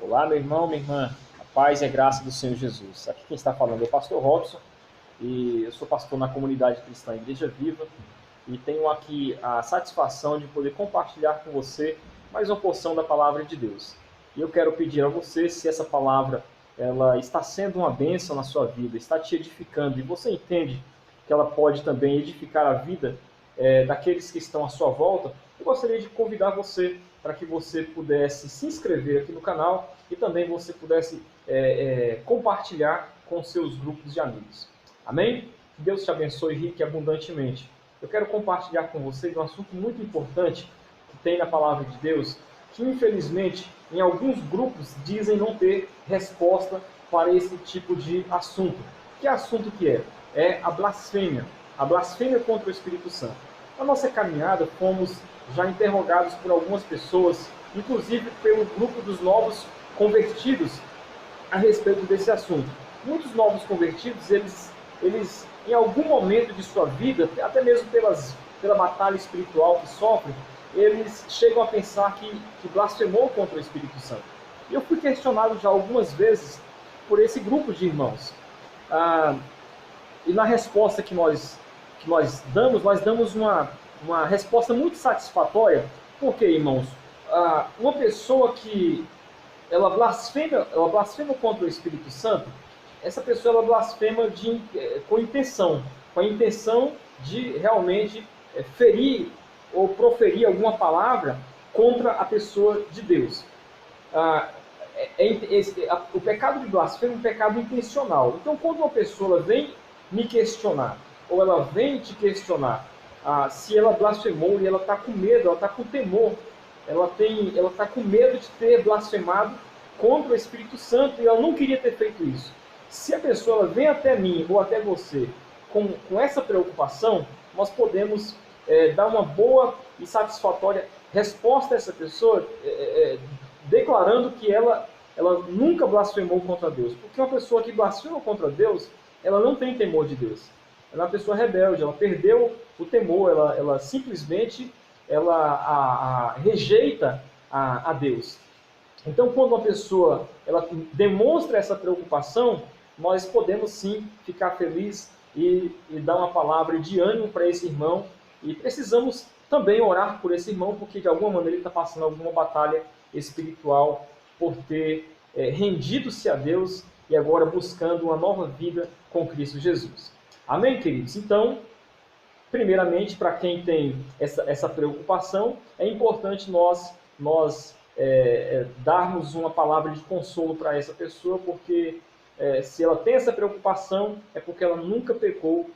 Olá, meu irmão, minha irmã. A paz e a graça do Senhor Jesus. Aqui quem está falando é o pastor Robson e eu sou pastor na comunidade cristã Igreja Viva e tenho aqui a satisfação de poder compartilhar com você mais uma porção da palavra de Deus. E eu quero pedir a você, se essa palavra ela está sendo uma bênção na sua vida, está te edificando e você entende que ela pode também edificar a vida daqueles que estão à sua volta, eu gostaria de convidar você para que você pudesse se inscrever aqui no canal e também você pudesse compartilhar com seus grupos de amigos. Amém? Que Deus te abençoe rique e abundantemente. Eu quero compartilhar com você de um assunto muito importante que tem na palavra de Deus, que infelizmente em alguns grupos dizem não ter resposta para esse tipo de assunto. Que assunto que é? É a blasfêmia contra o Espírito Santo. Na nossa caminhada, fomos já interrogados por algumas pessoas, inclusive pelo grupo dos novos convertidos, a respeito desse assunto. Muitos novos convertidos, eles em algum momento de sua vida, até mesmo pela batalha espiritual que sofrem, eles chegam a pensar que blasfemou contra o Espírito Santo. E eu fui questionado já algumas vezes por esse grupo de irmãos. E na resposta que nós damos uma resposta muito satisfatória. Porque, irmãos, uma pessoa que ela blasfema contra o Espírito Santo, essa pessoa ela blasfema com a intenção de realmente ferir ou proferir alguma palavra contra a pessoa de Deus. O pecado de blasfêmia é um pecado intencional. Então, quando uma pessoa vem me questionar, ou ela vem te questionar, se ela blasfemou e ela está com medo, ela está com temor, ela está com medo de ter blasfemado contra o Espírito Santo e ela não queria ter feito isso. Se a pessoa ela vem até mim ou até você com essa preocupação, nós podemos dar uma boa e satisfatória resposta a essa pessoa, declarando que ela nunca blasfemou contra Deus. Porque uma pessoa que blasfema contra Deus, ela não tem temor de Deus. Ela é uma pessoa rebelde, ela perdeu o temor, ela simplesmente rejeita a Deus. Então, quando uma pessoa ela demonstra essa preocupação, nós podemos sim ficar felizes e dar uma palavra de ânimo para esse irmão. E precisamos também orar por esse irmão, porque de alguma maneira ele está passando alguma batalha espiritual por ter rendido-se a Deus e agora buscando uma nova vida com Cristo Jesus. Amém, queridos? Então, primeiramente, para quem tem essa preocupação, é importante nós darmos uma palavra de consolo para essa pessoa, porque se ela tem essa preocupação, é porque ela nunca pecou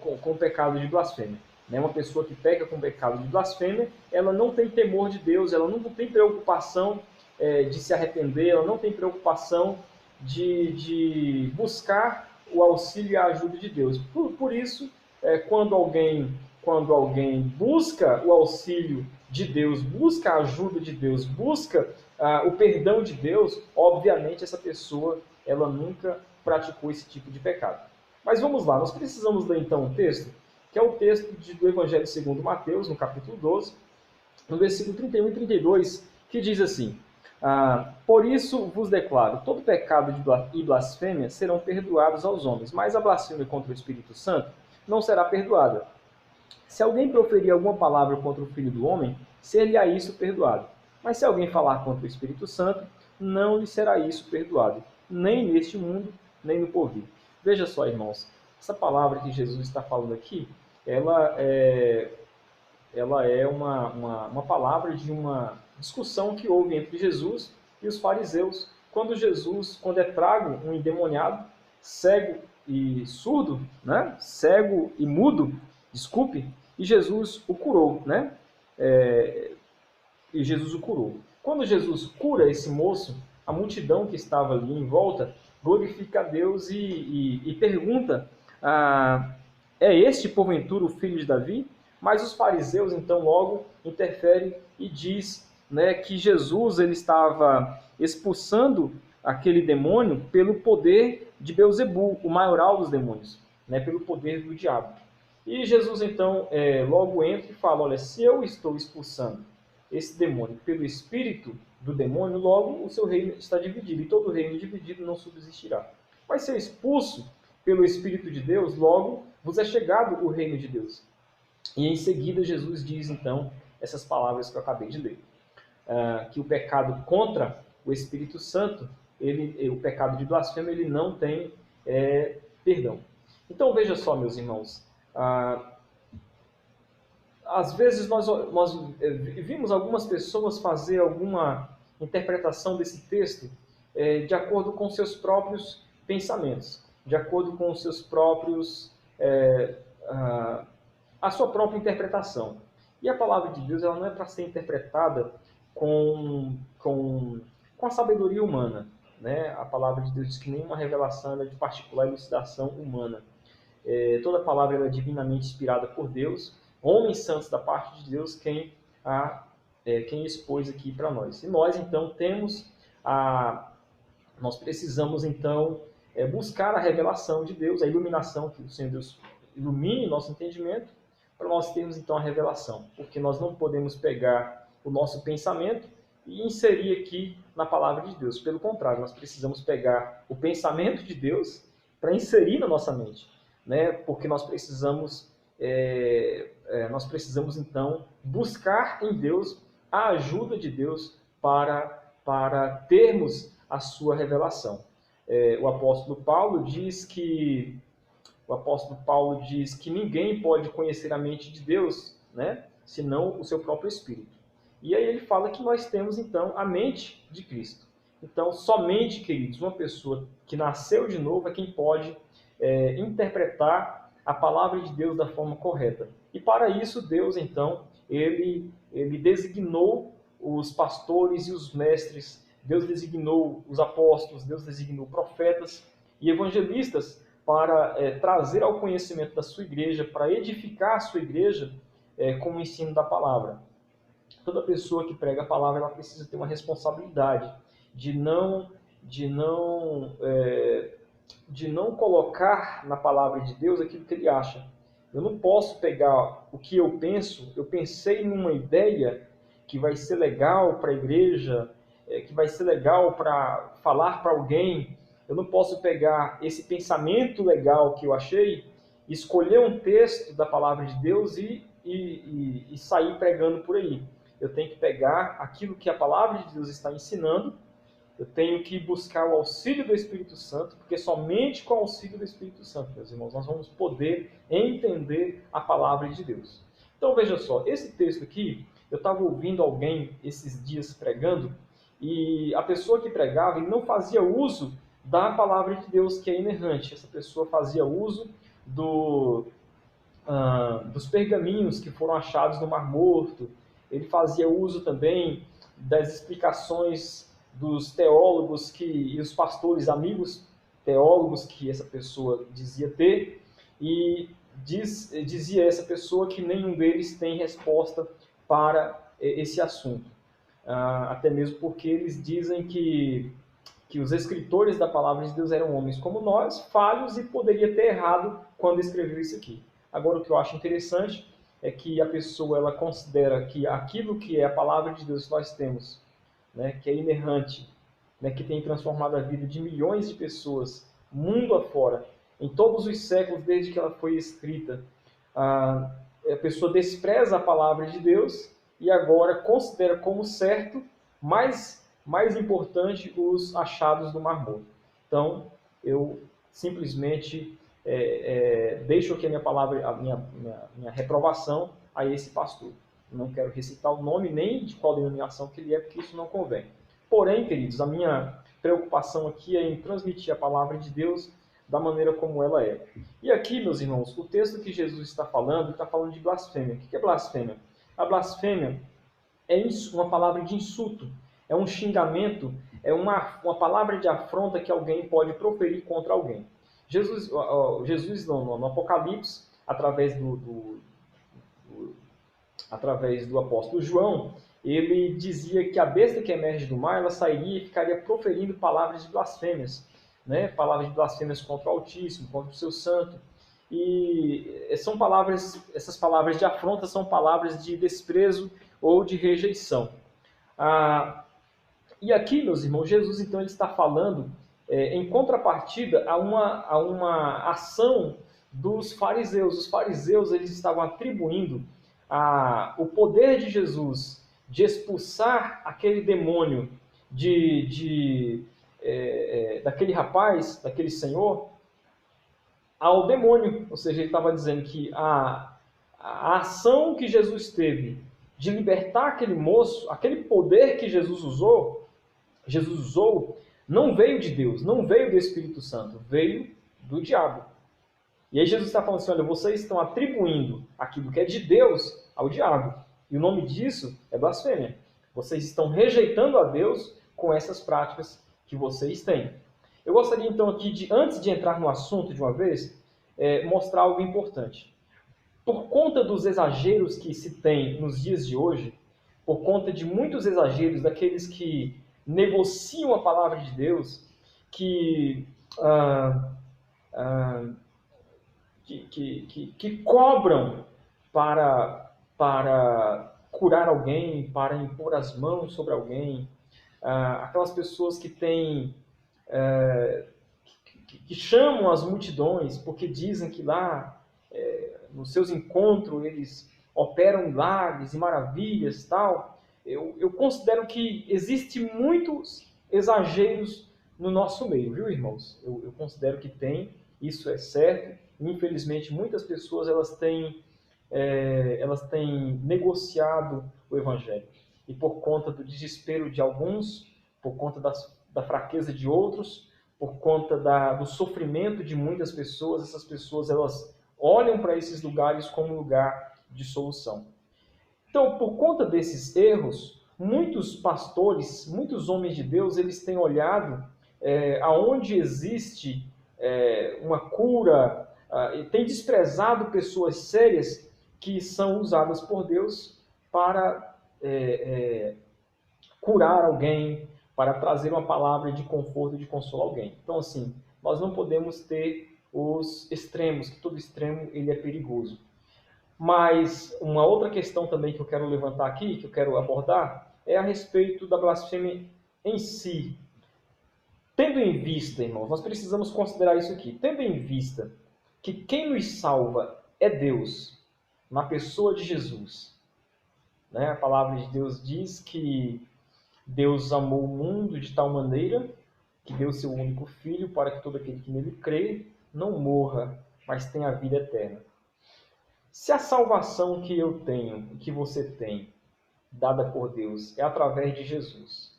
com o pecado de blasfêmia. Né? Uma pessoa que peca com o pecado de blasfêmia, ela não tem temor de Deus, ela não tem preocupação de se arrepender, ela não tem preocupação de buscar o auxílio e a ajuda de Deus. Por isso, quando alguém busca o auxílio de Deus, busca a ajuda de Deus, busca o perdão de Deus, obviamente essa pessoa ela nunca praticou esse tipo de pecado. Mas vamos lá, nós precisamos ler então um texto, que é o texto do Evangelho segundo Mateus, no capítulo 12, no versículo 31 e 32, que diz assim: por isso vos declaro, todo pecado e blasfêmia serão perdoados aos homens, mas a blasfêmia contra o Espírito Santo não será perdoada. Se alguém proferir alguma palavra contra o Filho do Homem, ser-lhe-á isso perdoado. Mas se alguém falar contra o Espírito Santo, não lhe será isso perdoado, nem neste mundo, nem no porvir. Veja só, irmãos, essa palavra que Jesus está falando aqui, ela é uma palavra de uma discussão que houve entre Jesus e os fariseus, quando é trago um endemoniado, cego e surdo, né? Cego e mudo, desculpe, e Jesus o curou, né? E Jesus o curou. Quando Jesus cura esse moço, a multidão que estava ali em volta glorifica a Deus e pergunta: é este, porventura, o filho de Davi? Mas os fariseus, então, logo interferem e diz, né, que Jesus ele estava expulsando aquele demônio pelo poder de Beelzebul, o maioral dos demônios, né, pelo poder do diabo. E Jesus, então, logo entra e fala: olha, se eu estou expulsando esse demônio pelo Espírito do demônio, logo o seu reino está dividido, e todo reino dividido não subsistirá. Mas ser expulso pelo Espírito de Deus, logo vos é chegado o reino de Deus. E em seguida Jesus diz então essas palavras que eu acabei de ler. Que o pecado contra o Espírito Santo, o pecado de blasfêmia, ele não tem perdão. Então veja só, meus irmãos, às vezes nós vimos algumas pessoas fazer alguma interpretação desse texto de acordo com seus próprios pensamentos, de acordo com os seus próprios a sua própria interpretação. E a palavra de Deus ela não é para ser interpretada com a sabedoria humana. Né? A palavra de Deus diz que nenhuma revelação é de particular elucidação humana. Toda palavra é divinamente inspirada por Deus, homens santos da parte de Deus, quem expôs aqui para nós. E nós, então, nós precisamos, então, buscar a revelação de Deus, a iluminação, que o Senhor Deus ilumine nosso entendimento, para nós termos, então, a revelação. Porque nós não podemos pegar o nosso pensamento e inserir aqui na palavra de Deus. Pelo contrário, nós precisamos pegar o pensamento de Deus para inserir na nossa mente. Né? Porque nós precisamos então buscar em Deus a ajuda de Deus para termos a sua revelação. O apóstolo Paulo diz que ninguém pode conhecer a mente de Deus, né, senão o seu próprio Espírito. E aí ele fala que nós temos então a mente de Cristo. Então, somente, queridos, uma pessoa que nasceu de novo é quem pode interpretar a palavra de Deus da forma correta. E para isso, Deus, então, ele designou os pastores e os mestres, Deus designou os apóstolos, Deus designou profetas e evangelistas para trazer ao conhecimento da sua igreja, para edificar a sua igreja com o ensino da palavra. Toda pessoa que prega a palavra ela precisa ter uma responsabilidade de não colocar na palavra de Deus aquilo que ele acha. Eu não posso pegar o que eu penso, eu pensei numa ideia que vai ser legal para a igreja, que vai ser legal para falar para alguém. Eu não posso pegar esse pensamento legal que eu achei, escolher um texto da palavra de Deus e sair pregando por aí. Eu tenho que pegar aquilo que a palavra de Deus está ensinando, eu tenho que buscar o auxílio do Espírito Santo, porque somente com o auxílio do Espírito Santo, meus irmãos, nós vamos poder entender a palavra de Deus. Então veja só, esse texto aqui, eu estava ouvindo alguém esses dias pregando, e a pessoa que pregava ele não fazia uso da palavra de Deus, que é inerrante. Essa pessoa fazia uso dos pergaminhos que foram achados no Mar Morto. Ele fazia uso também das explicações dos teólogos e os pastores, amigos teólogos que essa pessoa dizia ter, e dizia essa pessoa que nenhum deles tem resposta para esse assunto. Até mesmo porque eles dizem que os escritores da palavra de Deus eram homens como nós, falhos, e poderia ter errado quando escreveu isso aqui. Agora, o que eu acho interessante é que a pessoa ela considera que aquilo que é a palavra de Deus que nós temos, né, que é inerrante, né, que tem transformado a vida de milhões de pessoas, mundo afora, em todos os séculos desde que ela foi escrita, a pessoa despreza a palavra de Deus e agora considera como certo, mais importante, os achados do Mar Morto. Então, eu simplesmente deixo aqui a minha palavra, a minha reprovação a esse pastor. Não quero recitar o nome nem de qual denominação que ele é, porque isso não convém. Porém, queridos, a minha preocupação aqui é em transmitir a palavra de Deus da maneira como ela é. E aqui, meus irmãos, o texto que Jesus está falando de blasfêmia. O que é blasfêmia? A blasfêmia é uma palavra de insulto, é um xingamento, é uma palavra de afronta que alguém pode proferir contra alguém. Jesus no Apocalipse, através do apóstolo João, ele dizia que a besta que emerge do mar, ela sairia e ficaria proferindo palavras de blasfêmias, né? Palavras de blasfêmias contra o Altíssimo, contra o seu santo. E essas palavras de afronta são palavras de desprezo ou de rejeição. E aqui, meus irmãos, Jesus então ele está falando em contrapartida a uma ação dos fariseus. Os fariseus eles estavam atribuindo o poder de Jesus de expulsar aquele demônio daquele rapaz, daquele senhor, ao demônio. Ou seja, ele estava dizendo que a ação que Jesus teve de libertar aquele moço, aquele poder que Jesus usou, não veio de Deus, não veio do Espírito Santo, veio do diabo. E aí Jesus está falando assim, olha, vocês estão atribuindo aquilo que é de Deus ao diabo. E o nome disso é blasfêmia. Vocês estão rejeitando a Deus com essas práticas que vocês têm. Eu gostaria então aqui, antes de entrar no assunto de uma vez, mostrar algo importante. Por conta dos exageros que se tem nos dias de hoje, por conta de muitos exageros daqueles que negociam a palavra de Deus, que cobram para curar alguém, para impor as mãos sobre alguém, aquelas pessoas que têm que chamam as multidões porque dizem que lá nos seus encontros eles operam milagres e maravilhas e tal. Eu considero que existem muitos exageros no nosso meio, viu, irmãos? Eu considero que tem, isso é certo. Infelizmente, muitas pessoas elas têm negociado o Evangelho. E por conta do desespero de alguns, por conta da fraqueza de outros, por conta do sofrimento de muitas pessoas, essas pessoas elas olham para esses lugares como lugar de solução. Então, por conta desses erros, muitos pastores, muitos homens de Deus, eles têm olhado aonde existe uma cura, e têm desprezado pessoas sérias que são usadas por Deus para curar alguém, para trazer uma palavra de conforto e de consolo a alguém. Então, assim, nós não podemos ter os extremos, que todo extremo ele é perigoso. Mas uma outra questão também que eu quero levantar aqui, que eu quero abordar, é a respeito da blasfêmia em si. Tendo em vista, irmãos, nós precisamos considerar isso aqui. Tendo em vista que quem nos salva é Deus, na pessoa de Jesus. Né? A palavra de Deus diz que Deus amou o mundo de tal maneira que deu seu único filho para que todo aquele que nele crê não morra, mas tenha a vida eterna. Se a salvação que eu tenho e que você tem, dada por Deus, é através de Jesus.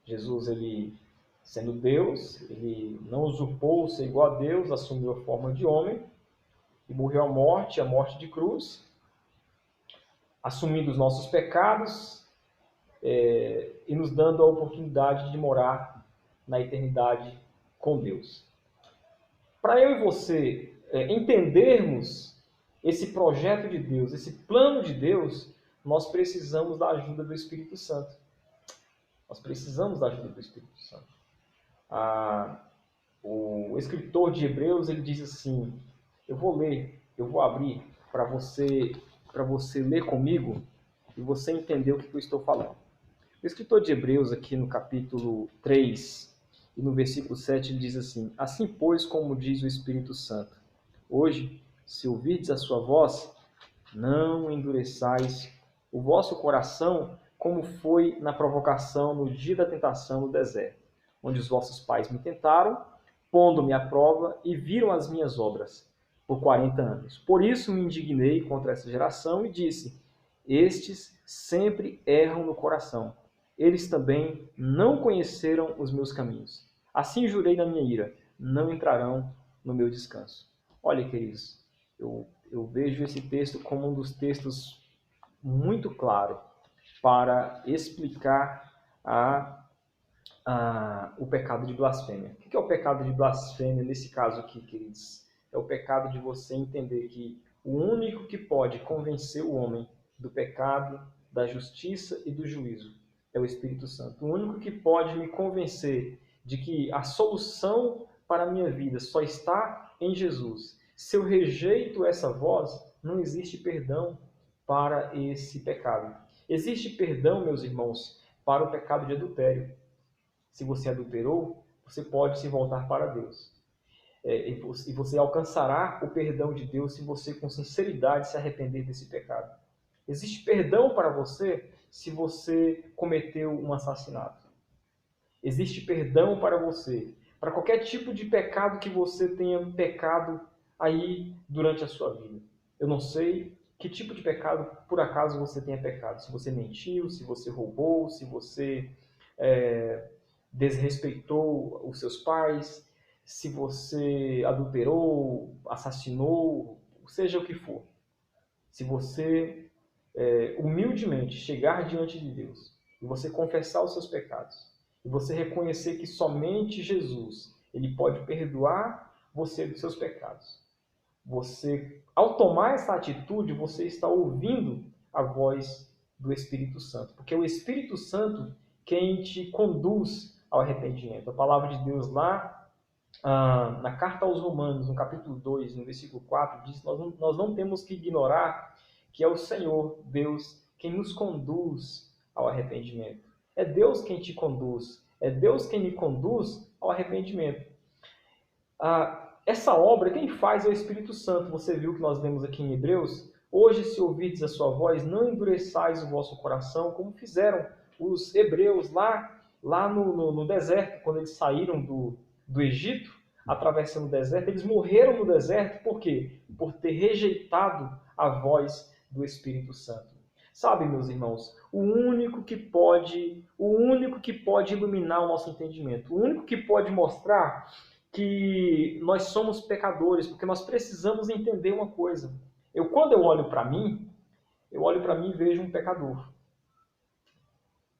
Jesus, ele, sendo Deus, ele não usurpou ser igual a Deus, assumiu a forma de homem e morreu a morte de cruz, assumindo os nossos pecados e nos dando a oportunidade de morar na eternidade com Deus. Para eu e você entendermos esse projeto de Deus, esse plano de Deus, nós precisamos da ajuda do Espírito Santo. Nós precisamos da ajuda do Espírito Santo. O escritor de Hebreus, ele diz assim, eu vou abrir para você ler comigo e você entender o que eu estou falando. O escritor de Hebreus, aqui no capítulo 3 e no versículo 7, ele diz assim, assim, pois, como diz o Espírito Santo, hoje, se ouvirdes a sua voz, não endureçais o vosso coração, como foi na provocação no dia da tentação no deserto, onde os vossos pais me tentaram, pondo-me à prova, e viram as minhas obras por 40 anos. Por isso me indignei contra essa geração e disse, estes sempre erram no coração. Eles também não conheceram os meus caminhos. Assim jurei na minha ira, não entrarão no meu descanso. Olha, queridos, eu vejo esse texto como um dos textos muito claro para explicar o pecado de blasfêmia. O que é o pecado de blasfêmia nesse caso aqui, queridos? É o pecado de você entender que o único que pode convencer o homem do pecado, da justiça e do juízo é o Espírito Santo. O único que pode me convencer de que a solução para a minha vida só está em Jesus. Se eu rejeito essa voz, não existe perdão para esse pecado. Existe perdão, meus irmãos, para o pecado de adultério. se você adulterou, você pode se voltar para Deus. E você alcançará o perdão de Deus se você, com sinceridade, se arrepender desse pecado. Existe perdão para você se você cometeu um assassinato. Existe perdão para você, para qualquer tipo de pecado que você tenha pecado aí durante a sua vida. Eu não sei que tipo de pecado, por acaso, você tenha pecado. Se você mentiu, se você roubou, se você desrespeitou os seus pais, se você adulterou, assassinou, seja o que for. Se você humildemente chegar diante de Deus e você confessar os seus pecados, e você reconhecer que somente Jesus, ele pode perdoar você dos seus pecados. Você, ao tomar essa atitude, você está ouvindo a voz do Espírito Santo, porque é o Espírito Santo quem te conduz ao arrependimento. A palavra de Deus lá na carta aos Romanos, no capítulo 2, no versículo 4, diz que nós não temos que ignorar que é o Senhor, Deus, quem nos conduz ao arrependimento. É Deus quem te conduz. É Deus quem me conduz ao arrependimento. Essa obra, quem faz é o Espírito Santo. Você viu que nós lemos aqui em Hebreus? Hoje, se ouvirdes a sua voz, não endureçais o vosso coração, como fizeram os hebreus lá no deserto, quando eles saíram do Egito, atravessando o deserto. Eles morreram no deserto, por quê? Por ter rejeitado a voz do Espírito Santo. Sabe, meus irmãos, o único que pode iluminar o nosso entendimento, o único que pode mostrar que nós somos pecadores, porque nós precisamos entender uma coisa. Quando eu olho para mim e vejo um pecador.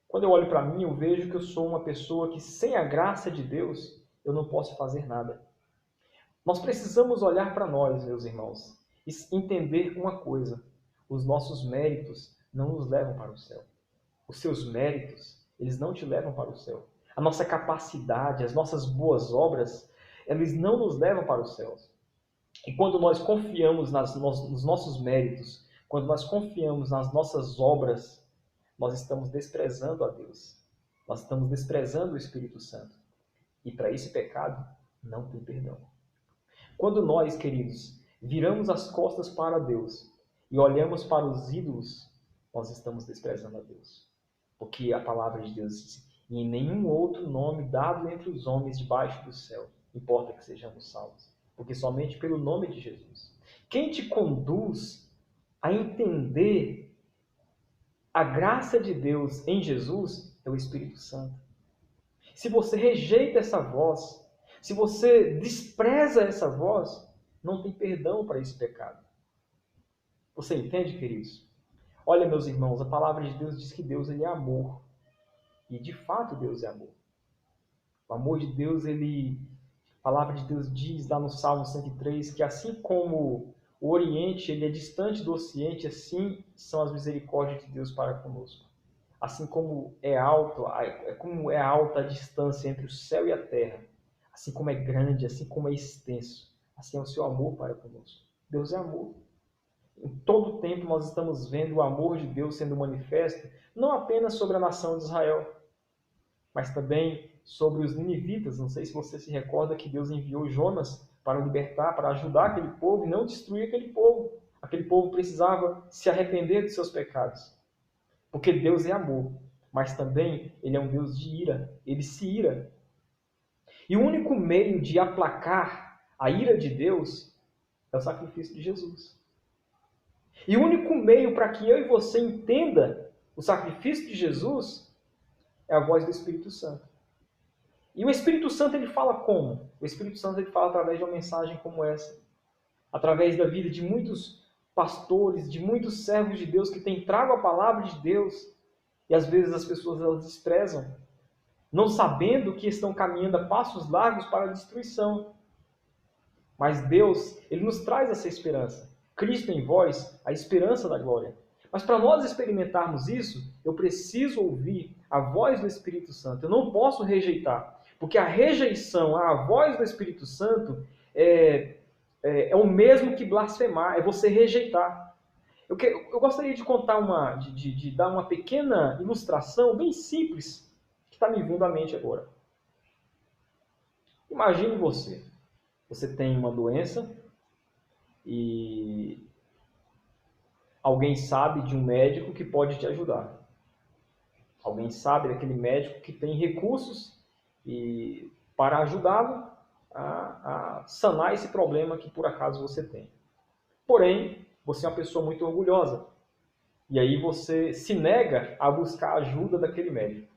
Quando eu olho para mim, eu vejo que eu sou uma pessoa que, sem a graça de Deus, eu não posso fazer nada. Nós precisamos olhar para nós, meus irmãos, e entender uma coisa. Os nossos méritos não nos levam para o céu. Os seus méritos, eles não te levam para o céu. A nossa capacidade, as nossas boas obras, eles não nos levam para os céus. E quando nós confiamos nos nossos méritos, quando nós confiamos nas nossas obras, nós estamos desprezando a Deus. Nós estamos desprezando o Espírito Santo. E para esse pecado, não tem perdão. Quando nós, queridos, viramos as costas para Deus e olhamos para os ídolos, nós estamos desprezando a Deus. Porque a palavra de Deus diz: e em nenhum outro nome dado entre os homens debaixo do céu importa que sejamos salvos. Porque somente pelo nome de Jesus. Quem te conduz a entender a graça de Deus em Jesus é o Espírito Santo. Se você rejeita essa voz, se você despreza essa voz, não tem perdão para esse pecado. Você entende, queridos? Olha, meus irmãos, a palavra de Deus diz que Deus ele é amor. E de fato Deus é amor. O amor de Deus, a palavra de Deus diz lá no Salmo 103 que assim como o Oriente ele é distante do Ocidente, assim são as misericórdias de Deus para conosco. Assim como é alta a distância entre o céu e a terra, assim como é grande, assim como é extenso, assim é o seu amor para conosco. Deus é amor. Em todo tempo nós estamos vendo o amor de Deus sendo manifesto, não apenas sobre a nação de Israel, mas também sobre os ninivitas. Não sei se você se recorda que Deus enviou Jonas para libertar, para ajudar aquele povo e não destruir aquele povo. Aquele povo precisava se arrepender de seus pecados. Porque Deus é amor, mas também Ele é um Deus de ira. Ele se ira. E o único meio de aplacar a ira de Deus é o sacrifício de Jesus. E o único meio para que eu e você entenda o sacrifício de Jesus é a voz do Espírito Santo. E o Espírito Santo ele fala como? O Espírito Santo ele fala através de uma mensagem como essa. Através da vida de muitos pastores, de muitos servos de Deus que têm trago a palavra de Deus. E às vezes as pessoas elas desprezam, não sabendo que estão caminhando a passos largos para a destruição. Mas Deus, Ele nos traz essa esperança. Cristo em vós, a esperança da glória. Mas para nós experimentarmos isso, eu preciso ouvir a voz do Espírito Santo. Eu não posso rejeitar. Porque a rejeição à voz do Espírito Santo é o mesmo que blasfemar, é você rejeitar. Eu gostaria de contar de dar uma pequena ilustração bem simples que está me vindo à mente agora. Imagine você. Você tem uma doença e alguém sabe de um médico que pode te ajudar. Alguém sabe daquele médico que tem recursos e para ajudá-lo a sanar esse problema que por acaso você tem. Porém, você é uma pessoa muito orgulhosa. E aí você se nega a buscar a ajuda daquele médico.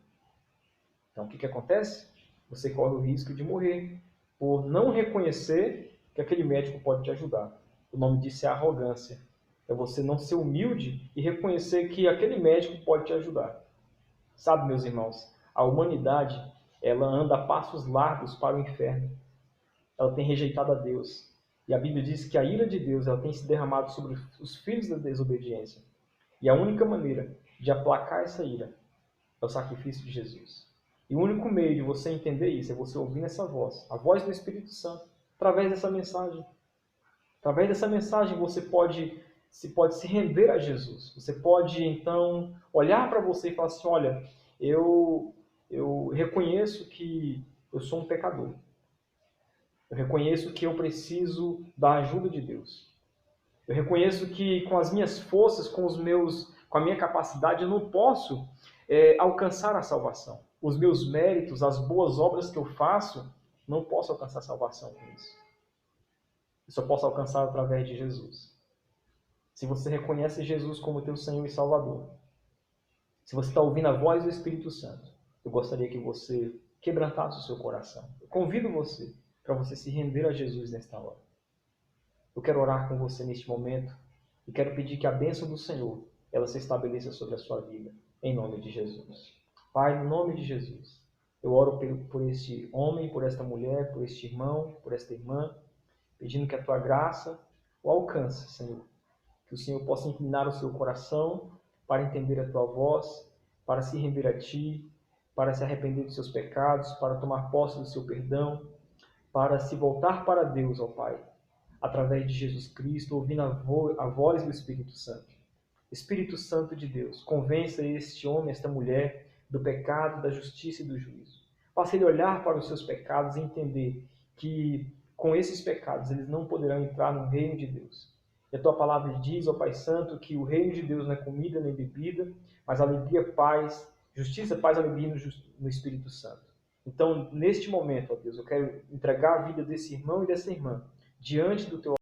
Então, o que acontece? Você corre o risco de morrer por não reconhecer que aquele médico pode te ajudar. O nome disso é arrogância. É você não ser humilde e reconhecer que aquele médico pode te ajudar. Sabe, meus irmãos, a humanidade, ela anda a passos largos para o inferno. Ela tem rejeitado a Deus. E a Bíblia diz que a ira de Deus ela tem se derramado sobre os filhos da desobediência. E a única maneira de aplacar essa ira é o sacrifício de Jesus. E o único meio de você entender isso é você ouvir essa voz, a voz do Espírito Santo, através dessa mensagem. Através dessa mensagem você pode se render a Jesus. Você pode, então, olhar para você e falar assim, olha, eu reconheço que eu sou um pecador. Eu reconheço que eu preciso da ajuda de Deus. Eu reconheço que com as minhas forças, com a minha capacidade, eu não posso alcançar a salvação. Os meus méritos, as boas obras que eu faço, não posso alcançar a salvação com isso. Eu só posso alcançar através de Jesus. Se você reconhece Jesus como teu Senhor e Salvador, se você está ouvindo a voz do Espírito Santo, eu gostaria que você quebrantasse o seu coração. Eu convido você para você se render a Jesus nesta hora. Eu quero orar com você neste momento e quero pedir que a bênção do Senhor ela se estabeleça sobre a sua vida, em nome de Jesus. Pai, no nome de Jesus, eu oro por este homem, por esta mulher, por este irmão, por esta irmã, pedindo que a tua graça o alcance, Senhor. Que o Senhor possa inclinar o seu coração para entender a tua voz, para se render a ti, para se arrepender dos seus pecados, para tomar posse do seu perdão, para se voltar para Deus, ó Pai, através de Jesus Cristo, ouvindo a voz do Espírito Santo. Espírito Santo de Deus, convença este homem, esta mulher, do pecado, da justiça e do juízo. Faça ele olhar para os seus pecados e entender que com esses pecados eles não poderão entrar no reino de Deus. E a tua palavra diz, ó Pai Santo, que o reino de Deus não é comida nem bebida, mas alegria, paz, justiça, paz e alegria no Espírito Santo. Então, neste momento, ó Deus, eu quero entregar a vida desse irmão e dessa irmã diante do teu